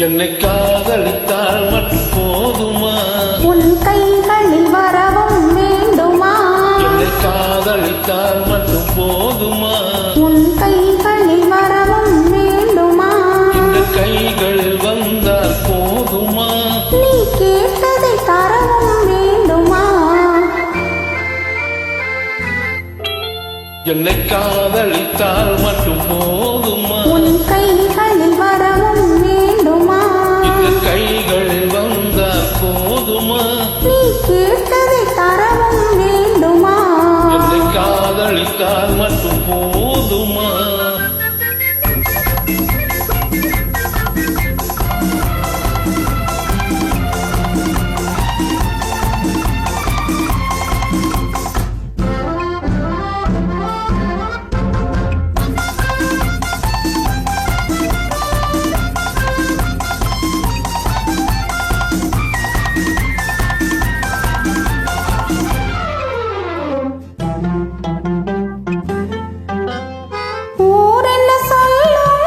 என்னை காதலித்தால் மட்டும் போதுமா? உன் கைகளில் வரவும் வேண்டுமா? என்னை காதலித்தால் மட்டும் போதுமா? உன் கைகளில் வரவும் வேண்டுமா? இந்த கைகளில் வந்தால் போதுமா? நீ கேட்டதை தரவும் வேண்டுமா? என்னை காதலித்தால் மட்டும் போதுமா? உன் கைகளில் வரவும் வேண்டுமா? இந்த கைகளில் வந்தால் போதுமா? நீ கேட்டதை தரவும் வேண்டுமா? என்னை காதலித்தால் மட்டும் போதுமா?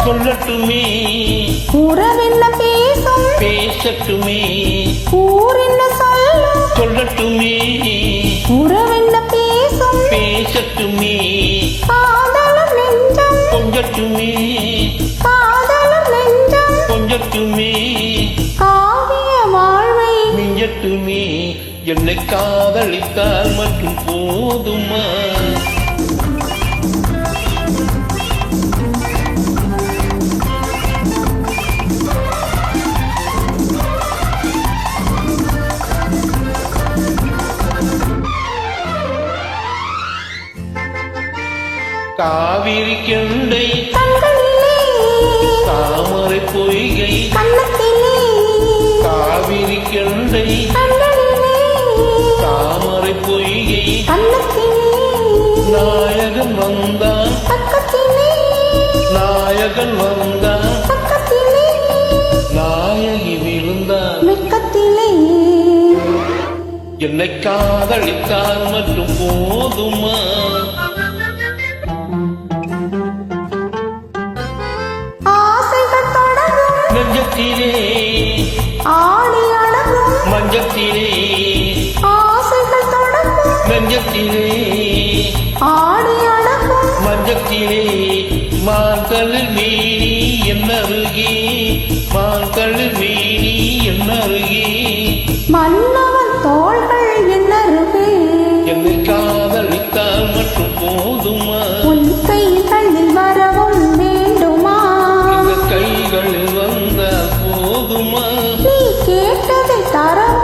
சொல்லட்டுமே உறவென்ன பேசும் பேசட்டுமே ஊர் என்ன சொல்லும் சொல்லட்டுமே உறவென்ன பேசும் பேசட்டுமே காதலும் நெஞ்சம் கொஞ்சட்டுமே காதலும் நெஞ்சம் கொஞ்சட்டுமே காவிய வாழ்வை மிஞ்சட்டுமே என்னை காதலித்தால் மட்டும் போதுமா? காவிரி கெண்டை கண்களிலே தாமரை பொய்கை கண்ணத்திலே காவிரி கெண்டை கண்களிலே தாமரை பொய்கை கண்ணத்திலே நாயகன் வந்தான் பக்கத்திலே நாயகன் வந்தான் பக்கத்திலே நாயகி விழுந்தான் வெட்கத்திலே என்னை காதலித்தால் மட்டும் போதுமா? ஆசைகள் தொடரும் நெஞ்சத்திலே ஆடி அடங்கும் மஞ்சத்திலே ஆசைகள் தொடரும் நெஞ்சத்திலே ஆடி அடங்கும் மஞ்சத்திலே மான்களில் மீறி என்னருகே மான்களில் மீறி என்னருகே மன்னவன் தோள்கள் என்னருகே என்னை காதலித்தால் மட்டும் போதுமா? உன் கைகளில் வரவும் வேண்டுமா? இந்த கைகளில் வந்தால் போதுமா? நீ கேட்டதை தரவும்